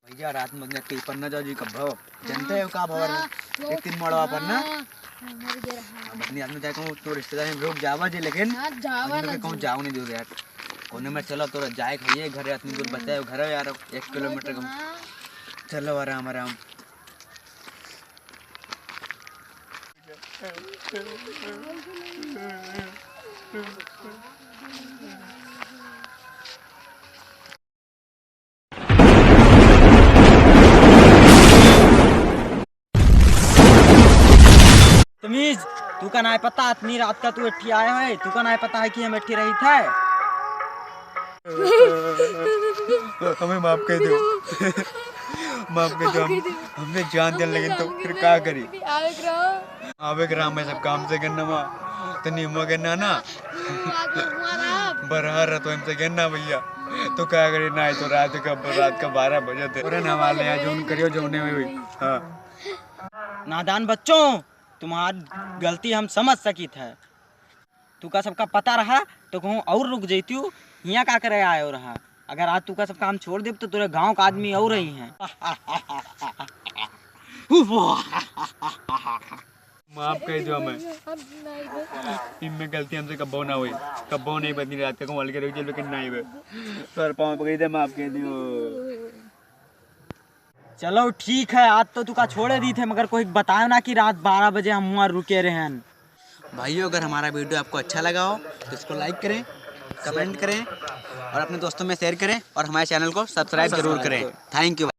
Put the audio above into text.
भैया रात में कई पन्ना जाओ जी कब भाव जानते हो का भवर में एक दिन मड़वा पन्ना बदनी आदमी जाए कहूँ तो रिश्तेदार में लोग जावा जी लेकिन कहूँ जाओ नहीं दोगे यार कोने में चलो तो जाए खाइए घर इतनी दूर बताए घर है यार 1 किलोमीटर कम चलो आराम आराम। तमीज तू का ना पता इतनी रात का तू एठी आया है तू का ना पता है कि हम एठी रही थे। हमें माफ कर दो माफ कर दो हमने जान दिया लेकिन तो फिर क्या करी आवे ग्राम में सब काम से करना माँ तो नीमो करना ना बरहर तो हमसे करना भैया तो क्या करी ना तो रात का 12 बजे थे और ना वाले हैं जो करियो जो ने हुई। हाँ नादान बच्चों तुम्हारी गलती हम समझ सकी थे तू का सबका पता रहा तो कहूँ और रुक जैती हूँ यहाँ का करे आए हो रहा अगर आज तू का सब काम छोड़ दे तो तेरे गांव का आदमी और रही हैं। माफ कर दो हमें इनमें गलती हमसे कब्बो ना हुई कब्बो नहीं बदनी रात का हल्के रुक लेकिन नहीं हुए सर पाँव पकड़ी दे माफ कर दियो। चलो ठीक है आज तो तुका छोड़े दी थे मगर कोई बताओ ना कि रात 12 बजे हम वहाँ रुके रहे हैं। भाइयों अगर हमारा वीडियो आपको अच्छा लगा हो तो इसको लाइक करें कमेंट करें और अपने दोस्तों में शेयर करें और हमारे चैनल को सब्सक्राइब जरूर करें। Thank you.